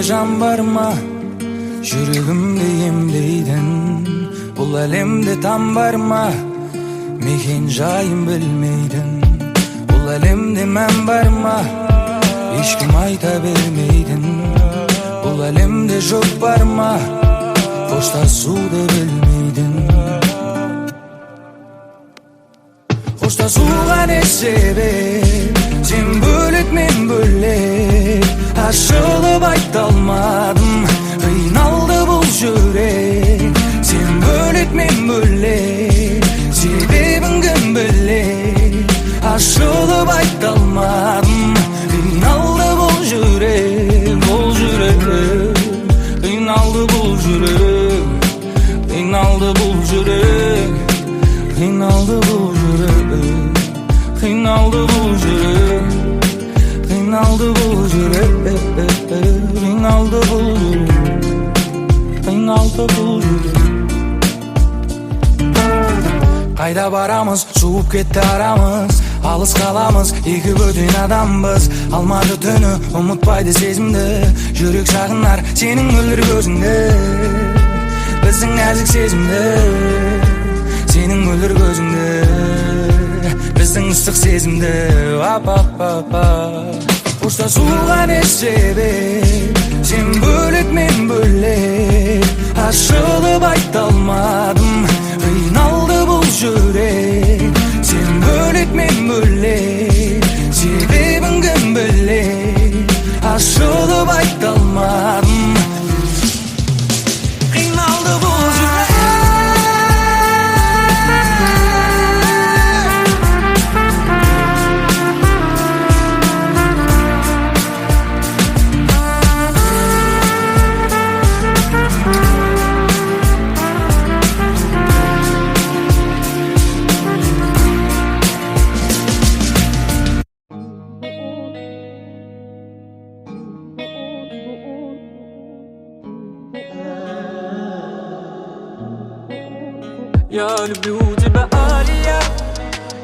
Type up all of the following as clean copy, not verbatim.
can barma, yürüğümde yemleydin. Bul elimde tam barma, megen jayım bilmeydin. Bul elimde men barma, hiç kim ayta bilmeydin. Bul elimde çok barma, hoştasıda bilmeydin. Hoştasıga ne sebep, sen bölük men bölük. Aşılıp aytalmadım, kıynaldı bu yürek. Sen bölük men bölük, sebebin kim bilek. Aşılıp aytalmadım, kıynaldı bu yürek. Bu yürek, kıynaldı bu yürek. Kıynaldı bu yürek, kıynaldı bu yürek. Kıynaldı bu yürek, kıynaldı bu yürek. Kıynaldı bu yürek, kıynaldı bu yürek. Kayda baramız, soğup ketdi aramız. Alыс kalamız, iki bötün adambız. Almadı tünü, umutpaydı sezimdi. Yürek sağınar, senin mülür gözünde. Bizim nazik sezimdi, senin mülür gözünde. Bizim ıslık sezimdi. Hoştasıga ne sebep, sen bölük men bölük. Aşılıp aytalmadım, kıynaldı bu yürek. Sen bölük men bölük, sebebin kim bilek. Aşılıp aytalmadım, kıynaldı bu yürek. Я люблю тебя, Алия.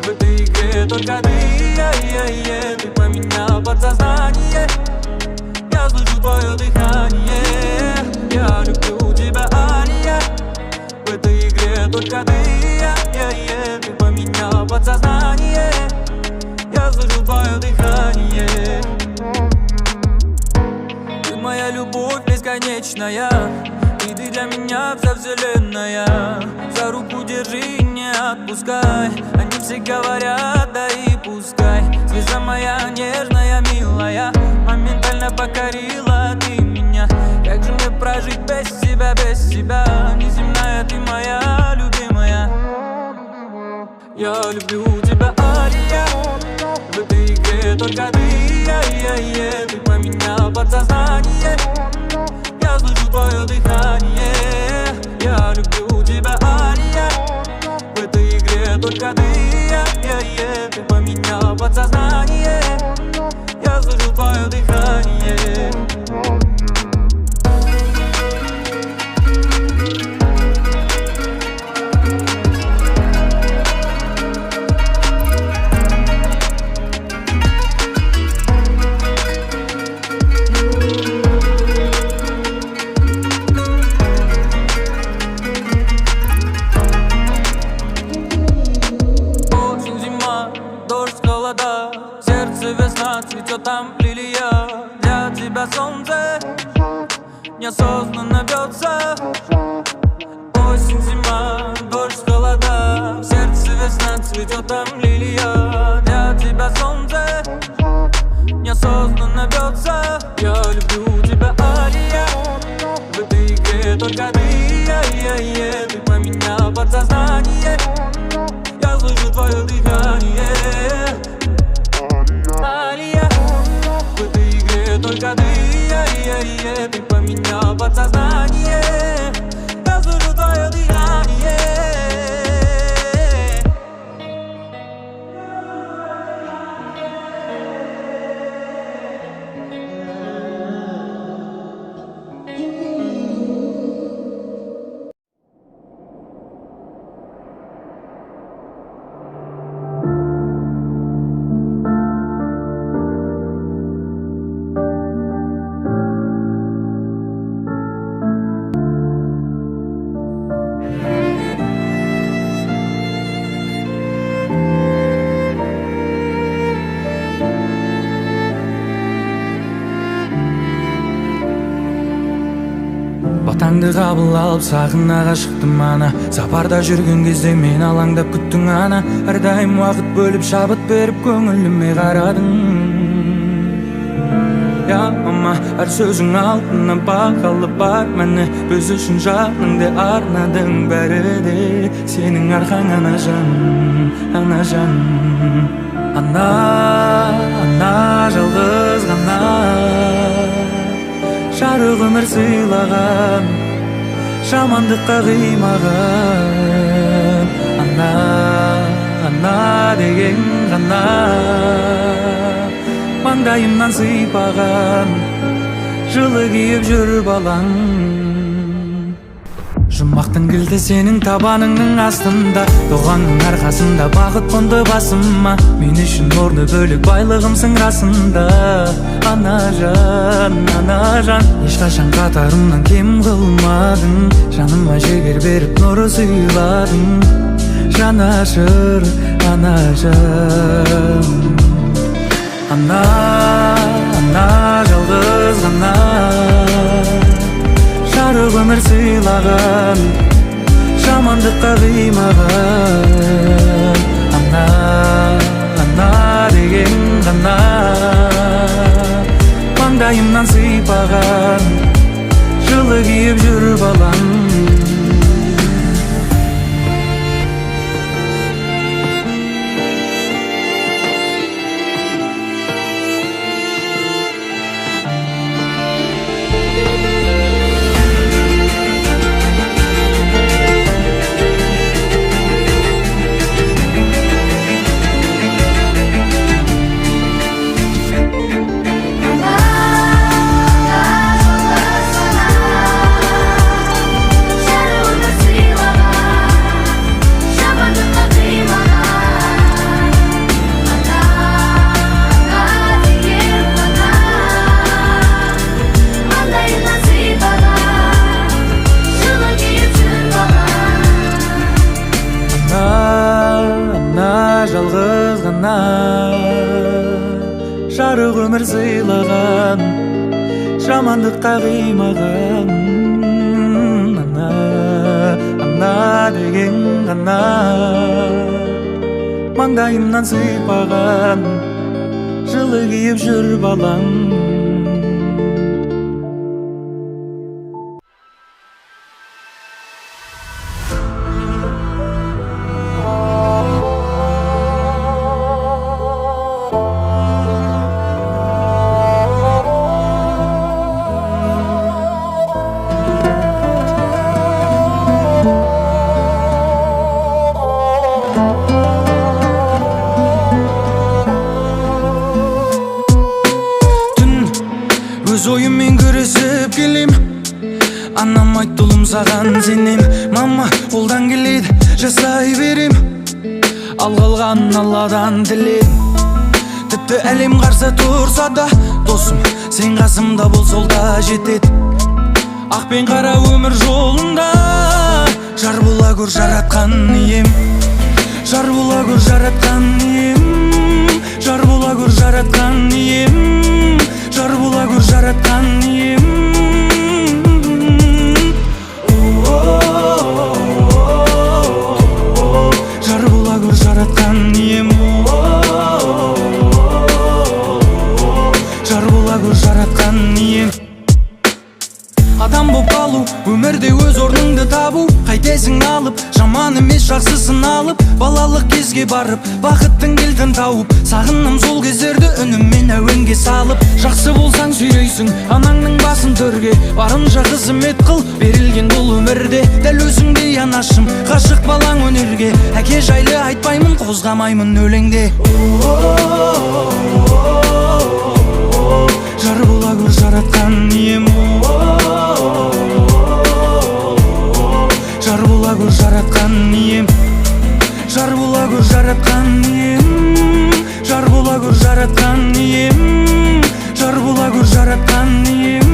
В этой игре только ты, ты поменял подсознание. Я слышу твое дыхание. Я люблю тебя, Алия. В этой игре только ты, ты поменял подсознание. Я слышу твое дыхание. Ты моя любовь бесконечная. И ты для меня вся вселенная. За руку держи, не отпускай. Они все говорят, да и пускай. Звезда моя нежная, милая, моментально покорила ты меня. Как же мне прожить без тебя, без тебя? Неземная ты моя любимая. Я люблю тебя, Алия. В этой игре только ты, ты поменял подсознание. Я слышу твое дыхание. Я люблю тебя, Алия. В этой игре только ты, ты поменял подсознание. Я слышу твое дыхание. Цветет там лилия, для тебя солнце неосознанно бьется. Осень, зима, дождь, холода, в сердце весна, цветет там лилия, для тебя солнце неосознанно бьется. Я люблю тебя, Алия. В этой игре только ты, ты поменял подсознание. Я слышу твое дыхание. Алия, в этой игре только ты, ты поменял подсознание. Я слышу твое дыхание. Аңды қабыл алып сағына шықтым ана. Сапарда жүрген кезде мен алаңдап күттің ана. Әрдайым уақыт бөліп шабыт беріп көңіліме қарадың. Я мама, әр сөзің алтыннан бағалы бар мәні. Біз үшін жаныңды арнадың бәрі де. Сенің арқаң ана жан, ана жан. Ана жалғыз ғана жарық өмір сыйлаған, жамандыққа қимаған. Ана деген ғана маңдайымнан сыйпаған, жылы киіп жүр балаң. Жұмақтың кілті сенің табаныңның астында, доғаңның арқасында бақыт қонды басыма. Мен үшін орны бөлек байлығымсың расында. Ана жан, ешқашан қатарымнан кем қылмадың. Жаныма жігер беріп нұры сыйладың. Жанашыр ана жан. Ана жалғыз ғана жарық өмір сыйлаған, жамандыққа қимаған. Ана деген ғана маңдайымнан сыйпаған, жылы киіп жүр балаң. Жалғыз ғана жарық өмір сыйлаған, жамандыққа қимаған. Ана деген ғана маңдайымнан сыйпаған, жылы киіп жүр балаң. Өз ойыммен күресіп келем, анам айтты ұлым саған сенем. Мама қолдан келеді жасай берем, ал қалған алладан тілем. Тіпті әлем қарсы тұрса да, досым сен қасымда бол, сол да жетеді. Ақ пен қара өмір жолында жар бола көр жаратқан ием. Жар бола көр жаратқан ием. Жар бола көр жаратқан ием. Жар бола көр жаратқан ием. Жар бола көр жаратқан ием. Жар бола көр жаратқан ием. Адам боп қалу, өмірде өз орныңды табу. Қайтесің алып, жаман емес жақсысын алып. Балалық кезге барып, бақыттың кілтін тауып. Сағынам сол кездерді үніммен әуенге салып. Жақсы болсаң сүйрейсің, анаңның басын төрге. Барынша қызмет қыл, берілген бұл өмірде. Дәл өзіңдей анашым, ғашық балаң өнерге. Әке жайлы айтпаймын, қозғамаймын өлеңде. Жар бола көр жаратқан ием. Жар бола көр жаратқан ием. Жар бола көр жаратқан ием. Жар бола көр жаратқан ием. Жар бола көр жаратқан ием.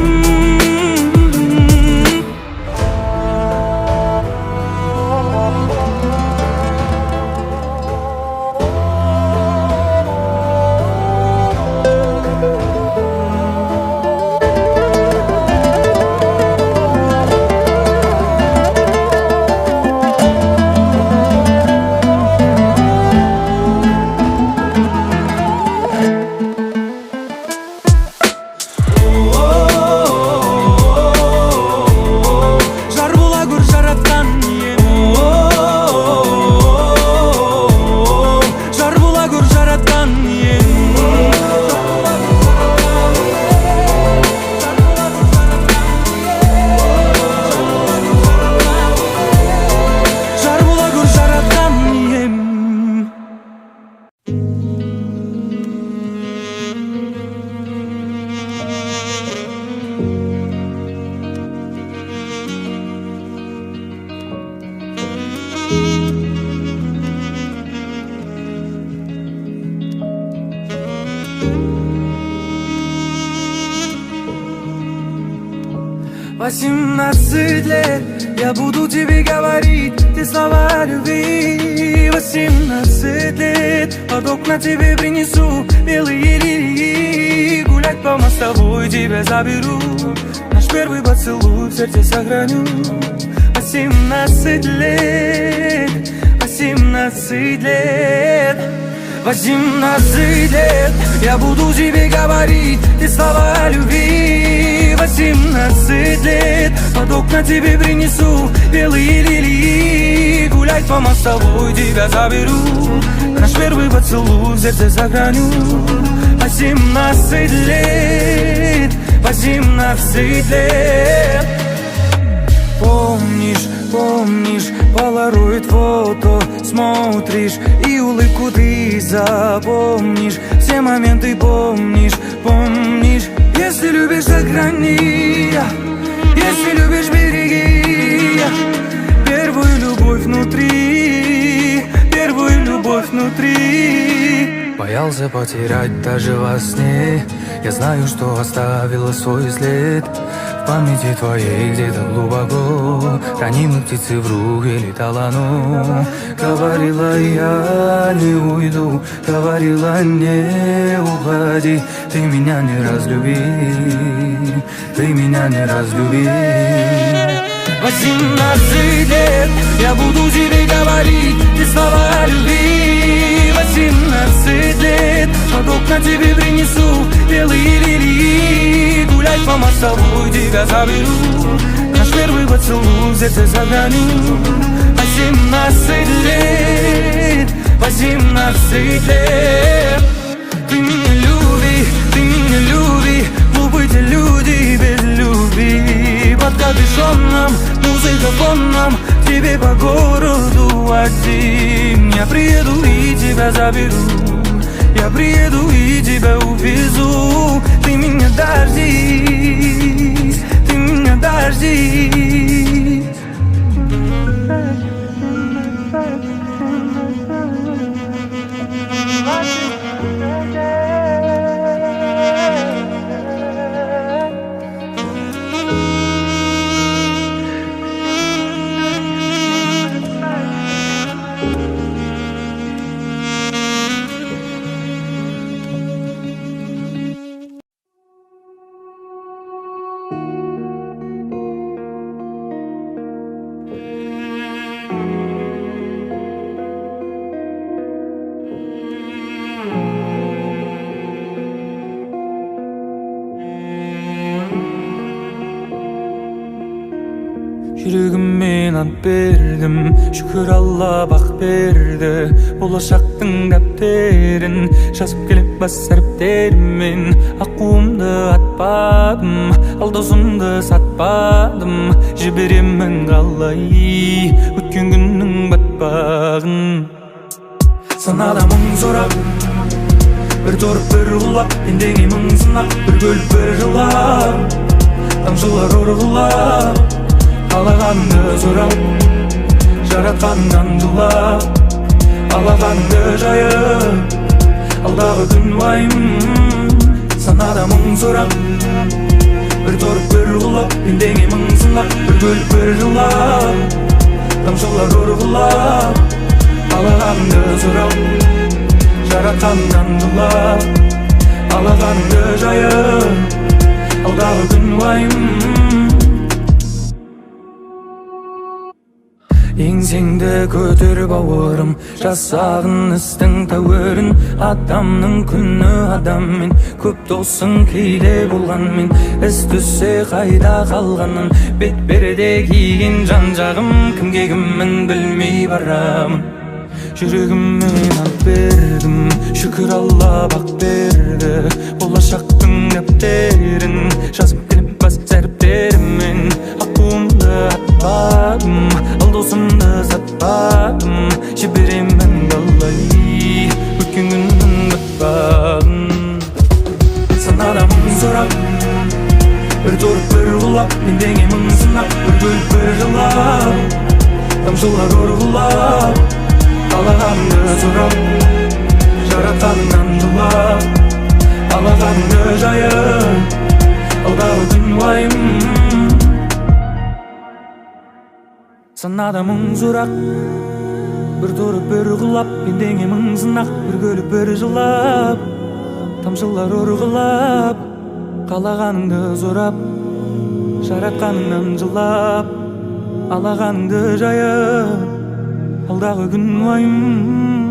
18 лет я буду тебе говорить те слова любви. 18 лет под окна тебе принесу белые лилии. Гулять по мостовой тебя заберу, наш первый поцелуй в сердце сохраню. 18 лет, 18 лет, 18 лет я буду тебе говорить те слова любви. 18 лет под окна тебе принесу белые лилии. Гулять по мостовой тебя заберу, наш первый поцелуй в сердце сохраню. 18 лет, 18 лет. Помнишь, помнишь, полароид фото смотришь, и улыбку ты запомнишь. Все моменты помнишь, помнишь. Если любишь, сохрани, если любишь, береги первую любовь внутри, первую любовь внутри. Боялся потерять даже во сне. Я знаю, что оставила свой след в памяти твоей где-то глубоко. Ранимой птицы в руке летала, но говорила я не уйду, говорила не уходи. Ты меня не разлюби, ты меня не разлюби. 18 лет я буду тебе говорить те слова любви. 18 лет под окна тебе принесу белые лилии. Гулять по мостовой тебя заберу, наш первый поцелуй в сердце сохраню. 18 лет, 18 лет. Ты меня люби, ты меня люби. Глупые люди без любви. Под капюшоном, музыка фоном, тебе по городу один. Я приеду и тебя заберу, я приеду и тебя увезу. Ты меня дождись, ты меня дождись. Жүрегіме ат бердім, шүкір Алла бақ берді. Болашақтың дәптерін жазып келіп бас әріптермен. Аққуымды атпадым, ал досымды сатпадым. Жіберемін қалай өткен күннің батпағын. Санада мың сұрап, бір торып бір ұлап, ендегі мың сынақ, бір бөліп бір жылап, тамшылар ұрғылап, қалағанды сұрап, жаратқаннан жылап, алағанды жайып, алдағы күн уайым. Санада мың сұрап, бір торып бір ұлап, ендегі мың сынақ, бір бөліп бір жылап, тамшылар ұрғылап, қалағанды сұрап, жаратқаннан жылап, алағанды жайып, алдағы күн уайым. Еңсеңді көтер бауырым, жасағын істің тәуірін. Адамның күні адаммен, көп досың кейде болғанмен. Іс түссе қайда қалғанын, бет берде киген жан жағым. Кімге кіммін білмей барамын. Жүрегіммен ат бердім, шүкір Алла бақ берді. Болашақтың дәптерін жазып келіп бас әріптермен. Аққуымды атпадым, ал досымды сатпадым. Жіберемін қалай өткен күннің батпағын. Санада мың сұрап, бір торып бір ұлап, ендегі мың сынақ, бір бөліп бір жылап, тамшылар ұрғылап, қалағанды сұрап, санада мың сұрақ, бір тұрып бір құлап, пендеңе мың сынақ, бір көліп бір жылап, тамшылар ұрғылап, қалағаныңды сұрап, жаратқаныңнан жылап, алағаныңды жайып, алдағы күн уайым.